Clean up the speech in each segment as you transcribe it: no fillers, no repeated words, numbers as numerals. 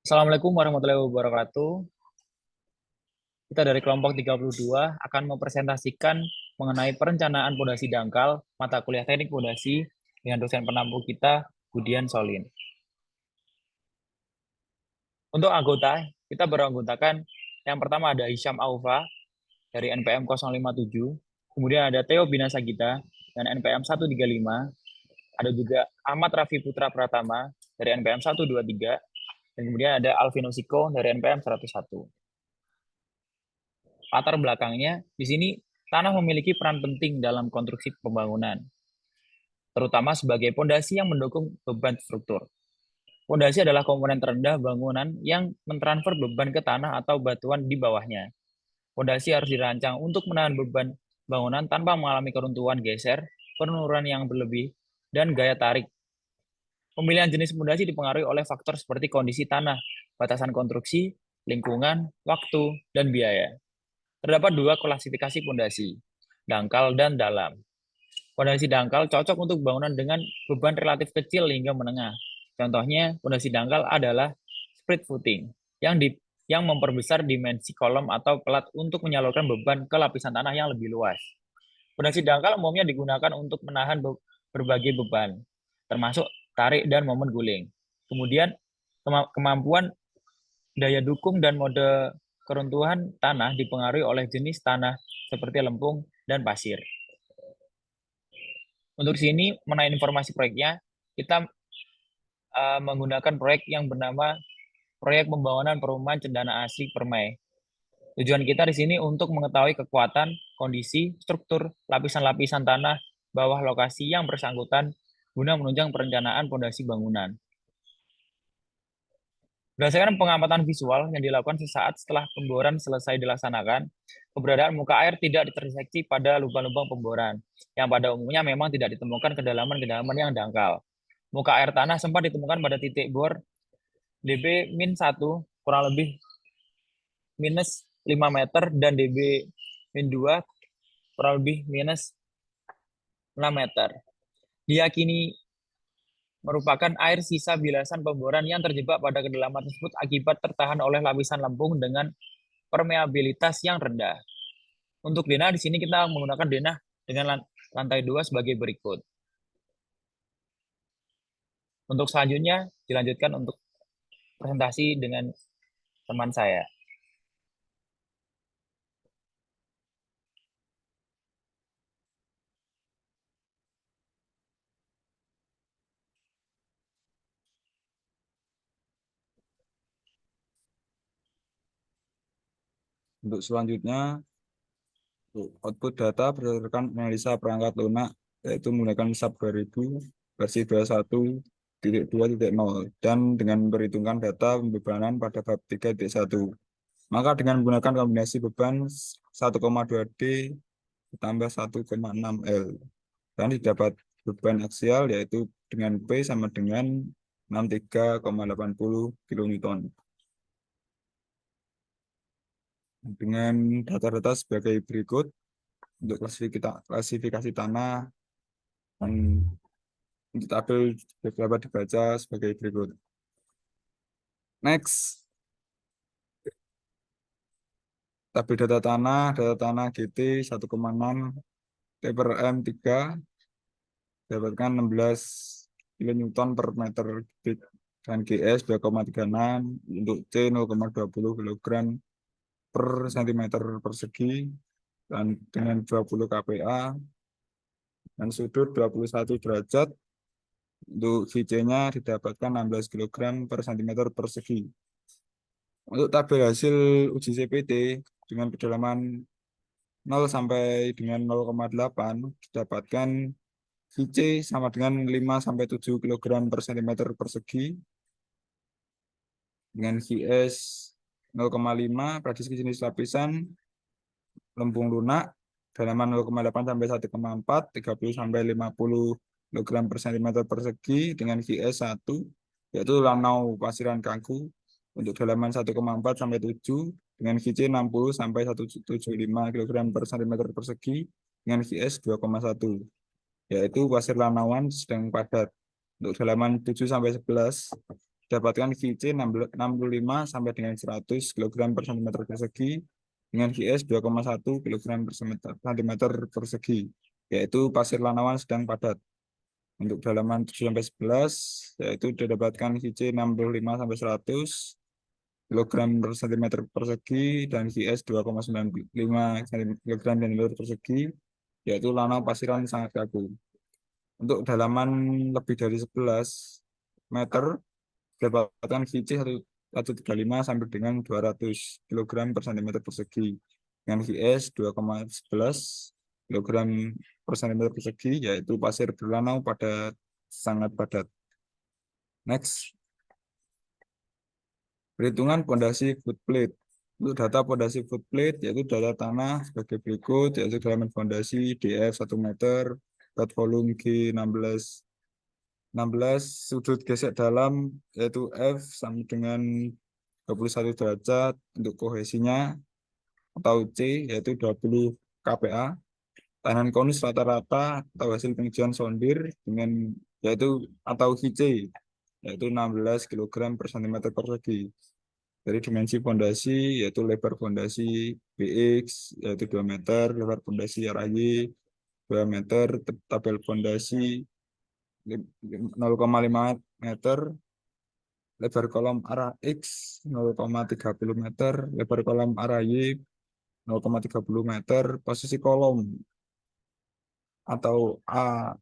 Assalamualaikum warahmatullahi wabarakatuh. Kita dari kelompok 32 akan mempresentasikan mengenai perencanaan pondasi dangkal mata kuliah teknik pondasi dengan dosen penampung kita, Budian Solin. Untuk anggota, kita beranggotakan yang pertama ada Hisham Aufa dari NPM 057, kemudian ada Theo Binasagita dan NPM 135, ada juga Ahmad Raffi Putra Pratama dari NPM 123, dan kemudian ada Alvino Siko dari NPM 101. Latar belakangnya, di sini tanah memiliki peran penting dalam konstruksi pembangunan, terutama sebagai pondasi yang mendukung beban struktur. Pondasi adalah komponen terendah bangunan yang mentransfer beban ke tanah atau batuan di bawahnya. Pondasi harus dirancang untuk menahan beban bangunan tanpa mengalami keruntuhan geser, penurunan yang berlebih, dan gaya tarik. Pemilihan jenis pondasi dipengaruhi oleh faktor seperti kondisi tanah, batasan konstruksi, lingkungan, waktu, dan biaya. Terdapat dua klasifikasi pondasi, dangkal dan dalam. Pondasi dangkal cocok untuk bangunan dengan beban relatif kecil hingga menengah. Contohnya, pondasi dangkal adalah split footing yang memperbesar dimensi kolom atau pelat untuk menyalurkan beban ke lapisan tanah yang lebih luas. Pondasi dangkal umumnya digunakan untuk menahan berbagai beban, termasuk tarik dan momen guling. Kemudian, kemampuan daya dukung dan mode keruntuhan tanah dipengaruhi oleh jenis tanah seperti lempung dan pasir. Untuk sini, mengenai informasi proyeknya, kita menggunakan proyek yang bernama Proyek Pembangunan Perumahan Cendana Asri Permai. Tujuan kita di sini untuk mengetahui kekuatan, kondisi, struktur, lapisan-lapisan tanah bawah lokasi yang bersangkutan guna menunjang perencanaan pondasi bangunan. Berdasarkan pengamatan visual yang dilakukan sesaat setelah pemboran selesai dilaksanakan, keberadaan muka air tidak terdeteksi pada lubang-lubang pemboran, yang pada umumnya memang tidak ditemukan kedalaman-kedalaman yang dangkal. Muka air tanah sempat ditemukan pada titik bor db-1 kurang lebih minus 5 meter dan db-2 kurang lebih minus 6 meter. Diyakini merupakan air sisa bilasan pemboran yang terjebak pada kedalaman tersebut akibat tertahan oleh lapisan lempung dengan permeabilitas yang rendah. Untuk denah di sini kita menggunakan denah dengan lantai 2 sebagai berikut. Untuk selanjutnya dilanjutkan untuk presentasi dengan teman saya. Untuk selanjutnya, output data berdasarkan analisa perangkat lunak, yaitu menggunakan SAP 2000 versi 21.2.0 dan dengan memperhitungkan data pembebanan pada bab 3.1. Maka dengan menggunakan kombinasi beban 1,2D ditambah 1,6 L dan didapat beban aksial yaitu dengan P sama dengan 63,80 kN. Dengan data-data sebagai berikut untuk klasifikasi tanah dan untuk tabel dapat dibaca sebagai berikut. Next, tabel data tanah GT 1,6 T per M3 dapatkan 16 kN per meter kubik dan GS 2,36 untuk C 0,20 kg per cm persegi dan dengan 20 kPa dan sudut 21 derajat. Untuk VC-nya didapatkan 16 kg per cm persegi. Untuk tabel hasil uji CPT dengan kedalaman 0 sampai dengan 0,8 didapatkan VC sama dengan 5 sampai 7 kg per cm persegi dengan VS 0,5 prediksi jenis lapisan lempung lunak kedalaman 0,8 sampai 1,4 30 sampai 50 kg per cm persegi dengan VS 1 yaitu lanau pasiran kaku untuk kedalaman 1,4 sampai 7 dengan VC 60 sampai 175 kg per cm persegi dengan VS 2,1 yaitu pasir lanauan sedang padat Untuk dalaman 7 sampai 11 dapatkan VC 65 sampai dengan 100 kg per cm persegi dengan VS 2,1 kg per cm persegi, yaitu pasir Lanawan sedang padat. Untuk dalaman 7 sampai 11 yaitu didapatkan VC 65 sampai 100 kg per cm persegi dan VS 2,95 kg per persegi, yaitu lanau pasiran sangat kaku. Untuk dalaman lebih dari 11 meter dapatkan VC 135 sampai dengan 200 kg per cm persegi dengan VS 2,11 kg per cm persegi, yaitu pasir berlanau pada sangat padat. Next, perhitungan pondasi footplate. Untuk data pondasi footplate yaitu data tanah sebagai berikut, yaitu dalaman fondasi DF 1 meter, berat volume G 16, sudut gesek dalam yaitu F sama dengan 21 derajat, untuk kohesinya atau C yaitu 20 kPa. Tahanan konus rata-rata atau hasil pengujian sondir dengan yaitu atau VC yaitu 16 kg per cm persegi. Dari dimensi fondasi yaitu lebar fondasi BX yaitu 2 meter, lebar fondasi RAY 2 meter, tabel fondasi 0,5 meter, lebar kolom arah X 0,30 meter, lebar kolom arah Y 0,30 meter, posisi kolom atau A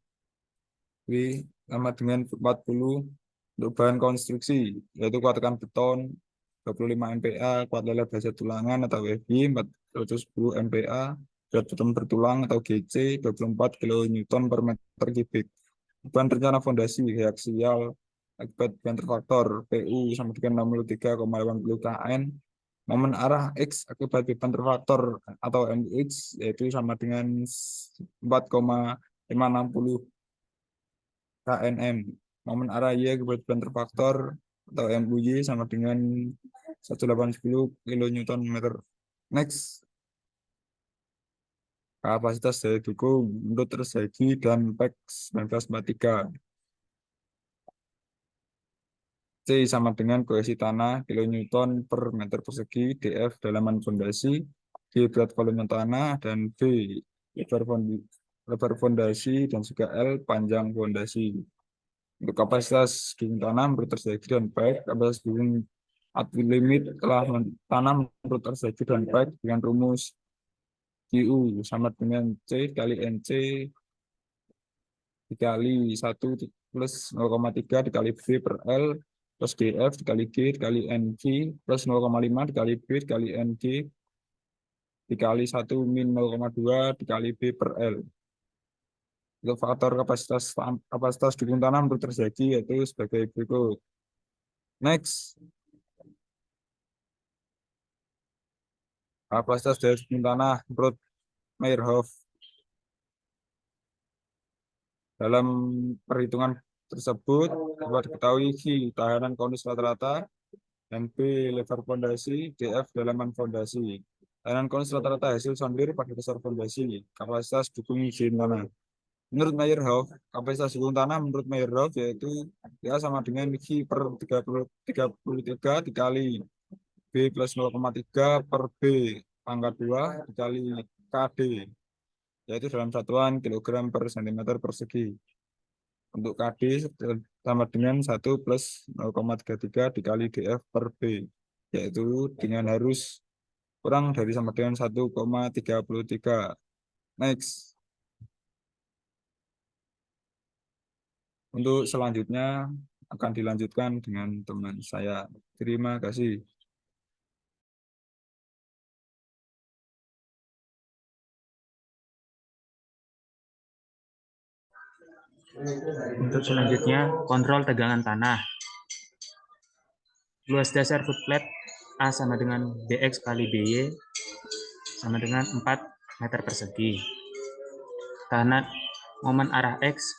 W sama dengan 40. Untuk bahan konstruksi yaitu kuat tekan beton 25 MPa, kuat leleh baja tulangan atau WB 410 MPa, berat beton bertulang atau GC 24 kN per meter kubik. Beban rencana fondasi reaksial akibat beban terfaktor PU sama dengan 63,80 kN. Momen arah X akibat beban terfaktor atau MX yaitu sama dengan 4,560 KNM. Momen arah Y akibat beban terfaktor atau MUY sama dengan 1810 kN meter. Next, kapasitas daya dukung menurut Tersegi dan PEX 1943. C sama dengan kohesi tanah kilonewton per meter persegi, DF dalaman fondasi, G berat volume tanah, dan B lebar fondasi dan juga L panjang fondasi. Untuk kapasitas dukung tanah menurut Tersegi dan PEX, kapasitas dukung limit telah tanah menurut Tersegi dan PEX dengan rumus QU sama dengan C kali NC dikali 1 plus 0,3 dikali B per L plus DF dikali G dikali NG plus 0,5 dikali B dikali NG dikali 1 min 0,2 dikali B per L. Untuk faktor kapasitas dukung tanah menurut Tersegi yaitu sebagai berikut. Next, kapasitas daya dukung tanah menurut Meyerhof. Dalam perhitungan tersebut dapat diketahui Q tahanan konus rata-rata dan B lebar fondasi, DF dalaman fondasi. Tahanan konus rata-rata hasil sondir pada dasar fondasi. Kapasitas dukung izin tanah. Menurut Meyerhof, kapasitas dukung tanah menurut Meyerhof yaitu ya sama dengan Q per 33 dikali B plus 0,3 per B pangkat 2 dikali KD, yaitu dalam satuan kilogram per cm persegi. Untuk KD sama dengan 1 plus 0,33 dikali DF per B, yaitu dengan harus kurang dari sama dengan 1,33. Next. Untuk selanjutnya akan dilanjutkan dengan teman saya. Terima kasih. Untuk selanjutnya, kontrol tegangan tanah. Luas dasar footplate A sama dengan BX kali BY sama dengan 4 meter persegi. Tahanan momen arah X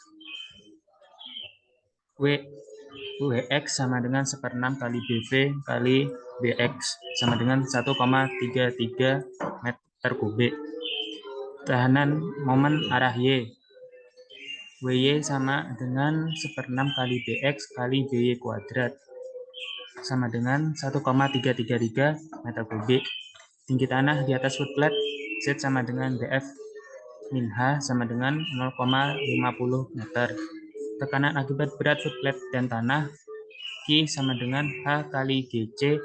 WX sama dengan 1/6 kali BV kali BX sama dengan 1,33 meter kubik. Tahanan momen arah Y WY sama dengan 1/6 kali BX kali BY kuadrat sama dengan 1,333 meter kubik. Tinggi tanah di atas footplate Z sama dengan DF min H sama dengan 0,50 meter. Tekanan akibat berat footplate dan tanah Q sama dengan H kali GC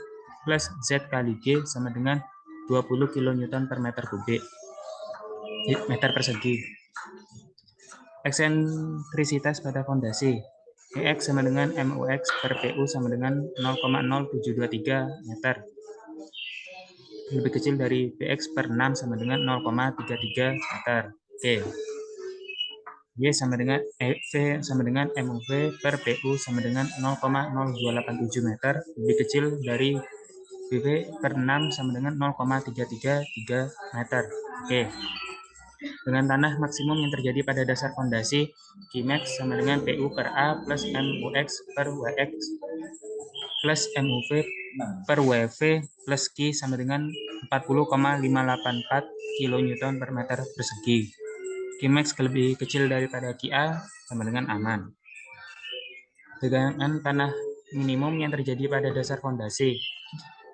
plus Z kali G sama dengan 20 kN per meter kubik meter persegi. Eksentrisitas pada fondasi EX sama dengan MUX per PU sama dengan 0,0723 meter. Lebih kecil dari PX per 6 sama dengan 0,33 meter. Oke. Y sama dengan V sama dengan MUV per PU sama dengan 0,0287 meter. Lebih kecil dari BV per 6 sama dengan 0,333 meter. Oke. Dengan tanah maksimum yang terjadi pada dasar fondasi, Qmax sama dengan PU per A plus MUX per WX plus MUV per WV plus Q sama dengan 40,584 kN per meter persegi. Qmax lebih kecil daripada QA sama dengan aman. Tegangan tanah minimum yang terjadi pada dasar fondasi,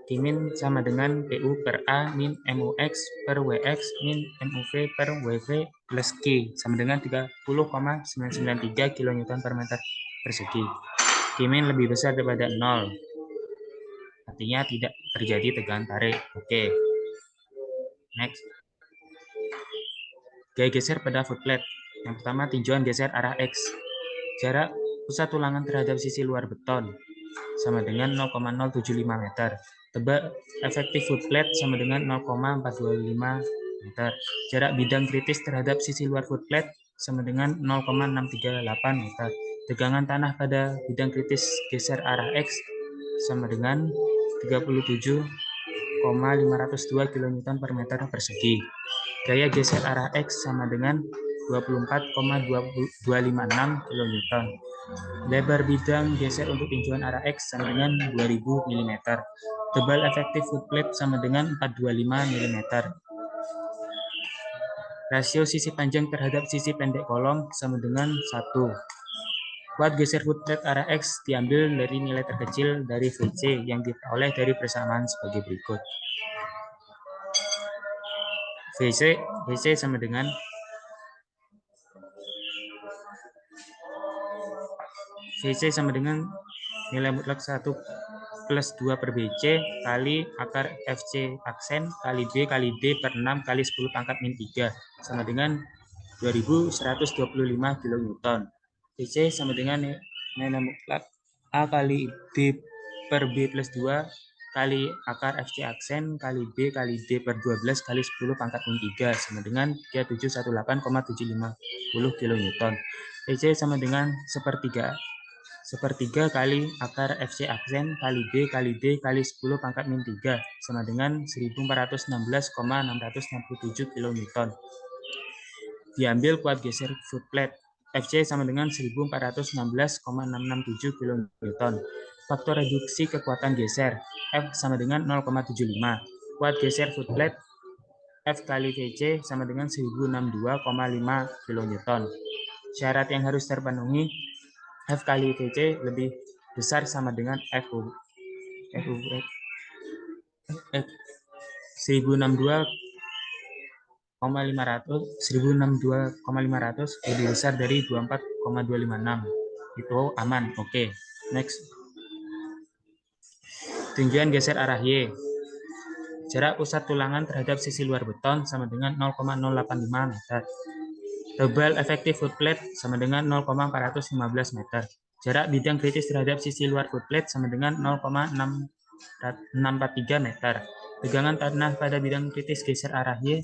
Qmin sama dengan PU per A min MUX per WX min MUV per WV plus Q sama dengan 30,993 kN per meter persegi. Qmin lebih besar daripada 0. Artinya tidak terjadi tegangan tarik. Oke. Next. Gaya geser pada footplate. Yang pertama, tinjauan geser arah X. Jarak pusat tulangan terhadap sisi luar beton sama dengan 0,075 meter. Tebal efektif footplate sama dengan 0,425 meter. Jarak bidang kritis terhadap sisi luar footplate sama dengan 0,638 meter. Tegangan tanah pada bidang kritis geser arah X sama dengan 37,502 kN per meter persegi. Gaya geser arah X sama dengan 24,256 kN. Lebar bidang geser untuk tinjauan arah X sama dengan 2000 mm. Tebal efektif footplate sama dengan 425 mm. Rasio sisi panjang terhadap sisi pendek kolom sama dengan 1. Kuat geser footplate arah X diambil dari nilai terkecil dari VC yang diperoleh dari persamaan sebagai berikut. VC sama dengan nilai mutlak 1 plus 2 per BC kali akar FC aksen kali B kali D per 6 kali 10 pangkat min 3 sama dengan 2125 kN. BC sama dengan nilai mutlak A kali D per B plus 2 kali akar FC aksen kali B kali D per 12 kali 10 pangkat min 3 sama dengan 3718,750 kN. PC sama dengan sepertiga kali akar FC aksen kali B kali D kali 10 pangkat min 3 sama dengan 1416,667 kN. Diambil kuat geser footplate FC sama dengan 1416,667 kN. Faktor reduksi kekuatan geser F sama dengan 0,75. Kuat geser footplate F kali VC sama dengan 1062,5 kN. Syarat yang harus terpenuhi, F kali VC lebih besar sama dengan FU. 1062,500 lebih besar dari 24,256. Itu aman. Oke. Next. Tinjauan geser arah Y. Jarak pusat tulangan terhadap sisi luar beton sama dengan 0,085 meter. Tebal efektif footplate sama dengan 0,415 meter. Jarak bidang kritis terhadap sisi luar footplate sama dengan 0,643 meter. Tegangan tanah pada bidang kritis geser arah Y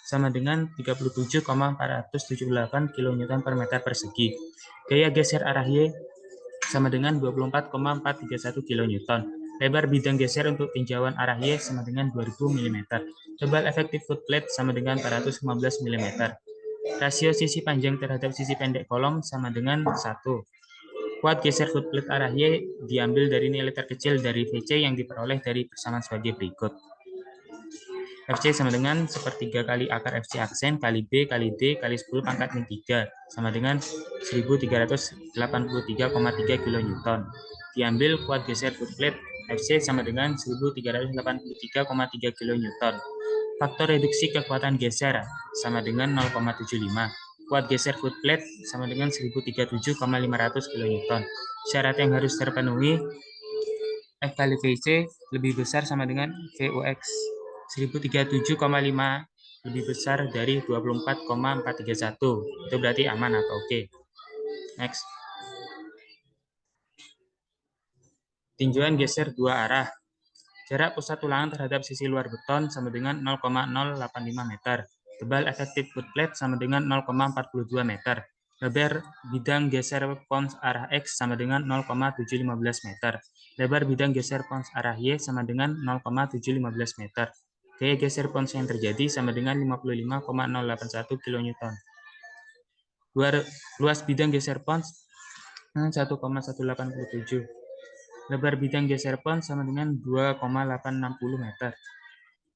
sama dengan 37,478 kN per meter persegi. Gaya geser arah Y sama dengan 24,431 kN. Lebar bidang geser untuk tinjauan arah Y sama dengan 2000 mm. Tebal efektif footplate sama dengan 415 mm. Rasio sisi panjang terhadap sisi pendek kolom sama dengan 1. Kuat geser footplate arah Y diambil dari nilai terkecil dari VC yang diperoleh dari persamaan sebagai berikut. FC sama dengan 1/3 kali akar FC aksen kali B kali D kali 10 pangkat min 3 sama dengan 1383,3 kN. Diambil kuat geser footplate FC sama dengan 1383,3 kN. Faktor reduksi kekuatan geser sama dengan 0,75. Kuat geser footplate sama dengan 1037,500 kN. Syarat yang harus terpenuhi, F kali VC lebih besar sama dengan VOX 1037,5 lebih besar dari 24,431. Itu berarti aman atau oke. Next. Tinjauan geser dua arah. Jarak pusat tulangan terhadap sisi luar beton sama dengan 0,085 meter. Tebal efektif footplate sama dengan 0,42 meter. Lebar bidang geser pons arah X sama dengan 0,715 meter. Lebar bidang geser pons arah Y sama dengan 0,715 meter. Gaya geser pons yang terjadi sama dengan 55,081 kN. Luas bidang geser pons 1,187. Lebar bidang geser pons sama dengan 2,860 meter.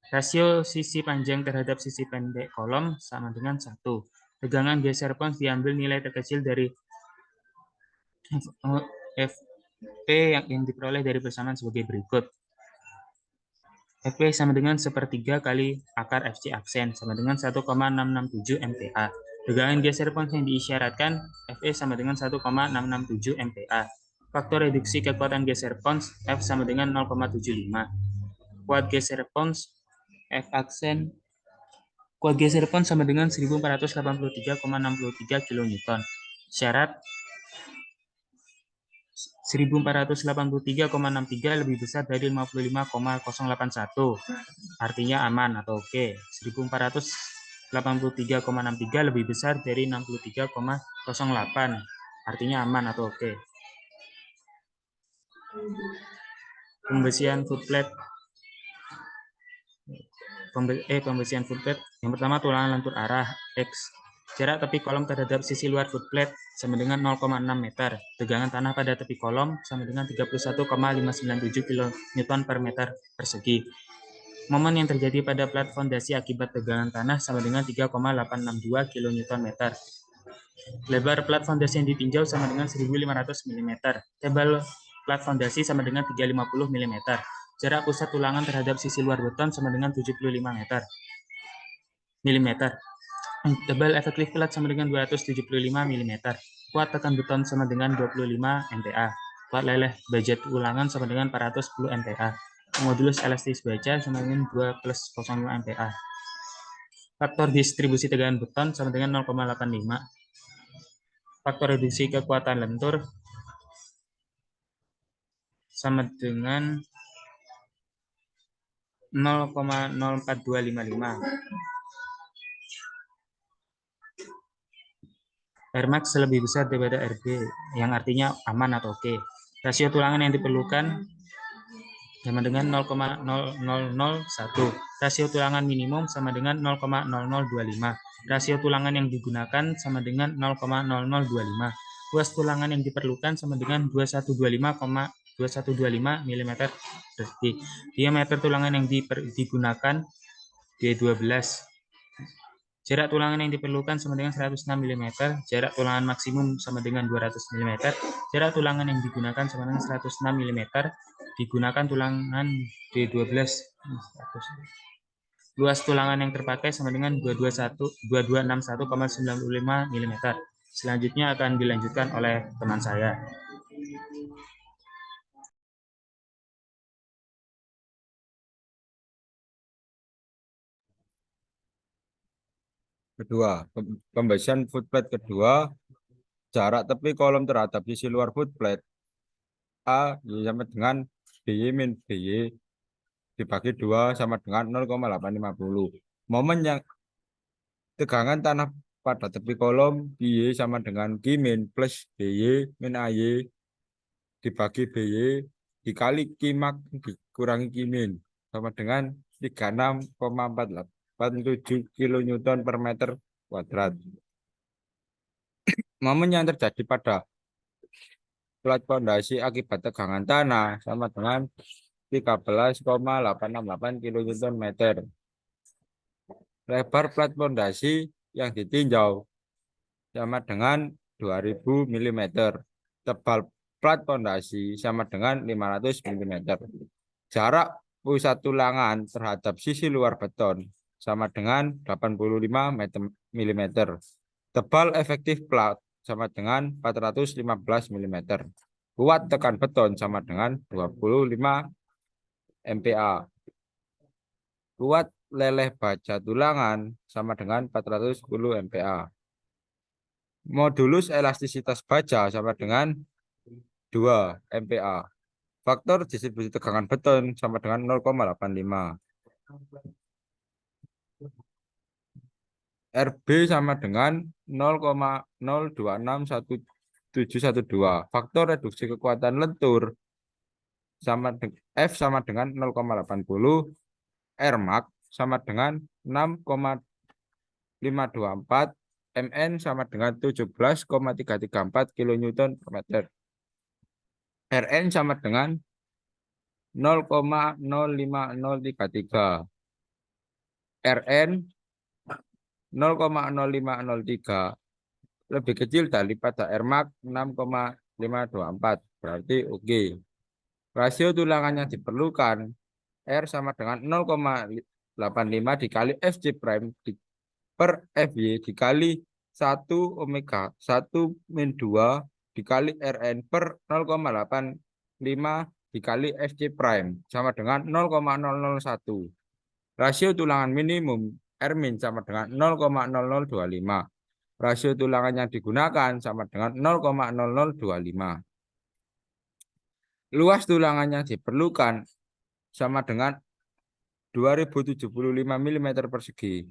Rasio sisi panjang terhadap sisi pendek kolom sama dengan 1. Tegangan geser pons diambil nilai terkecil dari FP yang diperoleh dari persamaan sebagai berikut. FP sama dengan 1/3 kali akar FC aksen sama dengan 1,667 MPa. Tegangan geser pons yang diisyaratkan FE sama dengan 1,667 MPa. Faktor reduksi kekuatan geser pons F sama dengan 0,75. Kuat geser pons F aksen kuat geser pons sama dengan 1483,63 kN. Syarat 1483,63 lebih besar dari 55,081. Artinya aman atau oke. 1483,63 lebih besar dari 63,08. Artinya aman atau oke. Pembesian footplate. Pembesian footplate. Yang pertama tulangan lentur arah X. Jarak tepi kolom terhadap sisi luar footplate sama dengan 0,6 meter. Tegangan tanah pada tepi kolom sama dengan 31,597 kN per meter persegi. Momen yang terjadi pada plat fondasi akibat tegangan tanah sama dengan 3,862 kN meter. Lebar plat fondasi yang ditinjau sama dengan 1500 mm. Tebal plat fondasi sama dengan 350 mm. Jarak pusat tulangan terhadap sisi luar beton sama dengan 75 mm. Tebal efektif plat sama dengan 275 mm. Kuat tekan beton sama dengan 25 MPa. Kuat leleh baja ulangan sama dengan 410 MPa. Modulus elastis baja sama dengan 2 plus 0,5 MPa. Faktor distribusi tegangan beton sama dengan 0,85. Faktor reduksi kekuatan lentur sama dengan 0,04255. Rmax lebih besar daripada RB, yang artinya aman atau oke. Rasio tulangan yang diperlukan sama dengan 0,0001. Rasio tulangan minimum sama dengan 0,0025. Rasio tulangan yang digunakan sama dengan 0,0025. Luas tulangan yang diperlukan sama dengan 2125 mm persegi. Diameter tulangan yang digunakan D12. Jarak tulangan yang diperlukan sama dengan 106 mm. Jarak tulangan maksimum sama dengan 200 mm. Jarak tulangan yang digunakan sama dengan 106 mm. Digunakan tulangan D12. Luas tulangan yang terpakai sama dengan 2261,95 mm. Selanjutnya akan dilanjutkan oleh teman saya. Kedua, pembesian footplate kedua, jarak tepi kolom terhadap sisi luar footplate A sama dengan BY min BY dibagi 2 sama dengan 0,850. Momen yang tegangan tanah pada tepi kolom BY sama dengan Q min plus BY min AY dibagi BY dikali Q max dikurangi Q min sama dengan 36,47 kN per meter kuadrat. Momen yang terjadi pada plat fondasi akibat tegangan tanah sama dengan 13,868 kN meter. Lebar plat pondasi yang ditinjau sama dengan 2000 mm. Tebal plat pondasi sama dengan 500 mm. Jarak pusat tulangan terhadap sisi luar beton sama dengan 85 mm. Tebal efektif plat sama dengan 415 mm. Kuat tekan beton sama dengan 25 MPa. Kuat leleh baja tulangan sama dengan 410 MPa. Modulus elastisitas baja sama dengan 2 MPa. Faktor distribusi tegangan beton sama dengan 0,85. RB sama dengan 0,0261712. Faktor reduksi kekuatan lentur sama F sama dengan 0,80. Rmax sama dengan 6,524. Mn sama dengan 17,334 kN per meter. Rn sama dengan 0,05033. Rn 0,0503 lebih kecil daripada Rmax 6,524. Berarti oke. Rasio tulangan yang diperlukan R sama dengan 0,85 dikali Fc prime per Fy dikali 1 omega 1 min 2 dikali Rn per 0,85 dikali Fc prime sama dengan 0,001. Rasio tulangan minimum R min sama dengan 0,0025. Rasio tulangan yang digunakan sama dengan 0,0025. Luas tulangan yang diperlukan sama dengan 2075 mm persegi.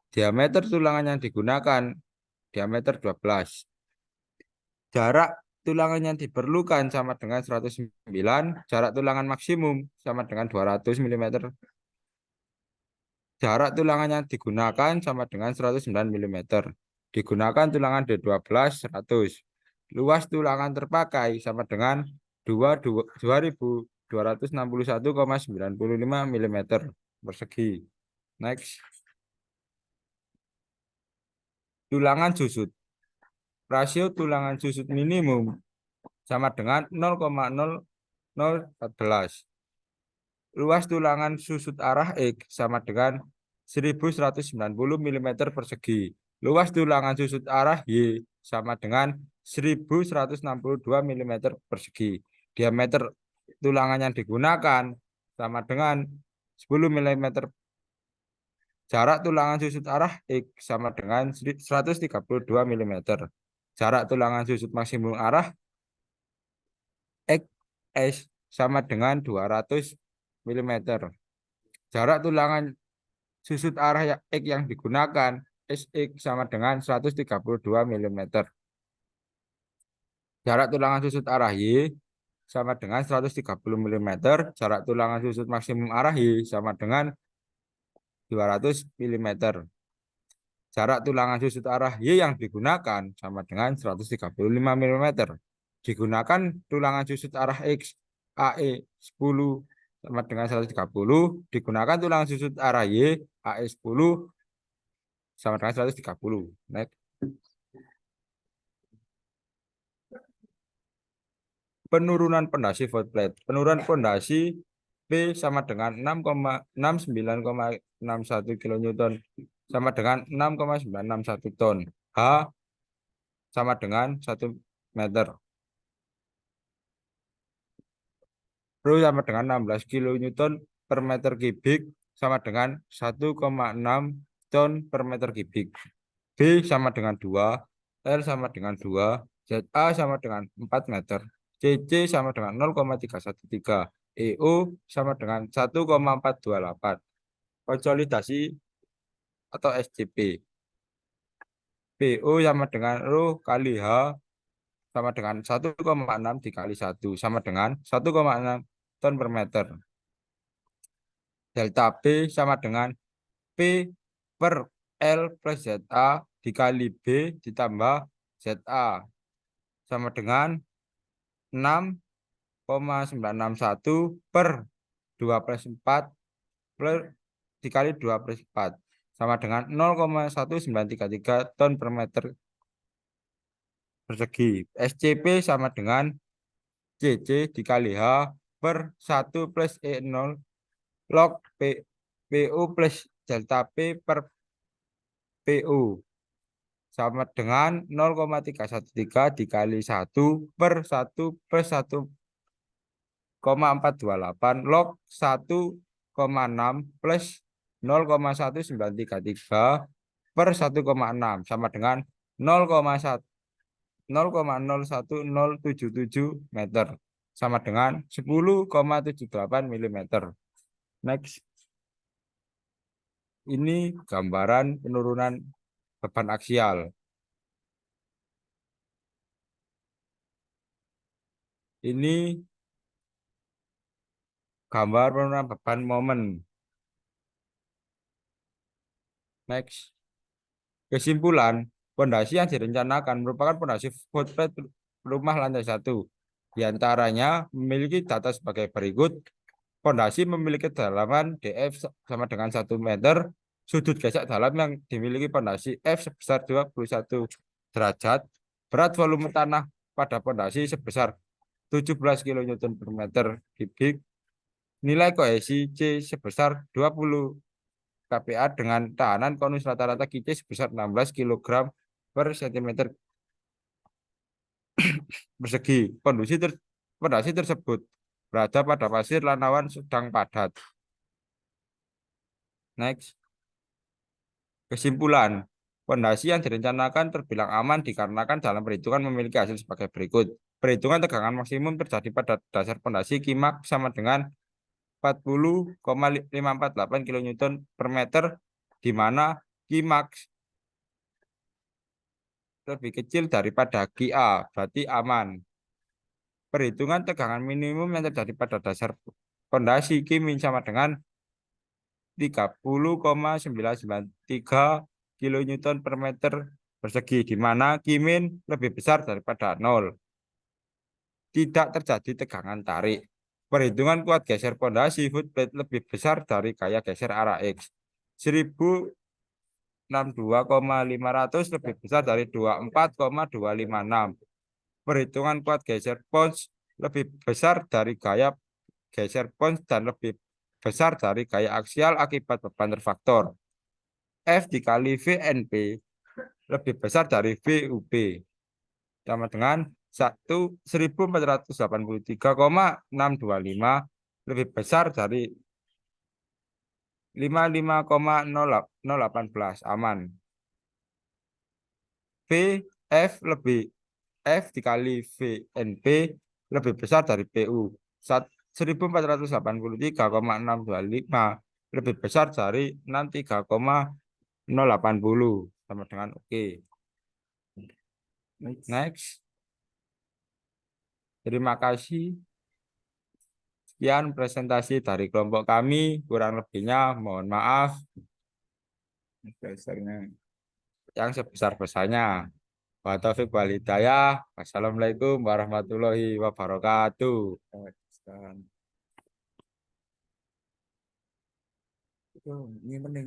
Diameter tulangan yang digunakan diameter 12. Jarak tulangan yang diperlukan sama dengan 109. Jarak tulangan maksimum sama dengan 200 mm. Jarak tulangan yang digunakan sama dengan 109 mm. Digunakan tulangan D12 100. Luas tulangan terpakai sama dengan 2261,95 mm persegi. Next. Tulangan susut. Rasio tulangan susut minimum sama dengan 0,0014. Luas tulangan susut arah X sama dengan 1190 mm persegi. Luas tulangan susut arah Y sama dengan 1162 mm persegi. Diameter tulangan yang digunakan sama dengan 10 mm. Jarak tulangan susut arah X sama dengan 132 mm. Jarak tulangan susut maksimum arah XS sama dengan 200 mm. Jarak tulangan susut arah X yang digunakan SX sama dengan 132 mm. Jarak tulangan susut arah Y sama dengan 130 mm. Jarak tulangan susut maksimum arah Y sama dengan 200 mm. Jarak tulangan susut arah Y yang digunakan sama dengan 135 mm. Digunakan tulangan susut arah X AE 10 sama dengan 130. Digunakan tulangan susut arah Y AE 10 sama dengan 130. Next. Penurunan pondasi void plate. Penurunan pondasi P sama dengan 6,69,61 kN sama dengan 6,961 ton. H sama dengan 1 meter. Rho sama dengan 16 kN per meter kubik sama dengan 1,6 ton per meter kubik. B sama dengan 2, L sama dengan 2, ZA sama dengan 4 meter, CC sama dengan 0,313, EO sama dengan 1,428. Konsolidasi atau SCP. PO sama dengan Rho kali H sama dengan 1,6 dikali 1 sama dengan 1,6 ton per meter. Delta P sama dengan P per L plus ZA dikali B ditambah ZA sama dengan 6,961 per 2/4 dikali 2/4 sama dengan 0,1933 ton per meter persegi. SCP sama dengan CC dikali H per 1 plus E0 log PU plus delta P per PU sama dengan 0,313 dikali 1 per 1 plus 1,428 log 1,6 plus 0,1933 per 1,6 sama dengan 0,1001077 meter sama dengan 10,78 mm. Next. Ini gambaran penurunan beban aksial. Ini gambar penurunan beban momen. Next. Kesimpulan, pondasi yang direncanakan merupakan pondasi footplate rumah lantai 1. Di antaranya memiliki data sebagai berikut. Pondasi memiliki kedalaman DF sama dengan 1 meter. Sudut geser dalam yang dimiliki pondasi F sebesar 21 derajat. Berat volume tanah pada pondasi sebesar 17 kN per meter kubik. Nilai kohesi C sebesar 20 kPa dengan tahanan konus rata-rata QC sebesar 16 kg per cm persegi. Pondasi tersebut berada pada pasir Lanawan sedang padat. Next. Kesimpulan, pondasi yang direncanakan terbilang aman dikarenakan dalam perhitungan memiliki hasil sebagai berikut. Perhitungan tegangan maksimum terjadi pada dasar pondasi Kimax sama dengan 40,548 kN per meter, di mana Kimax lebih kecil daripada Ki-A, berarti aman. Perhitungan tegangan minimum yang terjadi pada dasar pondasi Kimin sama dengan 30,993 kN per meter persegi, di mana Kimin lebih besar daripada 0. Tidak terjadi tegangan tarik. Perhitungan kuat geser pondasi footplate lebih besar dari gaya geser arah X. 1062,500 lebih besar dari 24,256. Perhitungan kuat geser pons lebih besar dari gaya geser pons dan lebih besar dari gaya aksial akibat beban terfaktor. F dikali VNP lebih besar dari VUP. Sama dengan 1483,625 lebih besar dari 55,018 aman. F dikali VNP lebih besar dari PU. 1483,625 lebih besar dari 63,080 sama dengan oke. Next. Terima kasih. Sekian presentasi dari kelompok kami. Kurang lebihnya mohon maaf. Dasarnya yang sebesar-besarnya. Wa taufiq wal hidayah. Wassalamualaikum warahmatullahi wabarakatuh. Ini penting.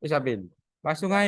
Isabin. Langsung aja.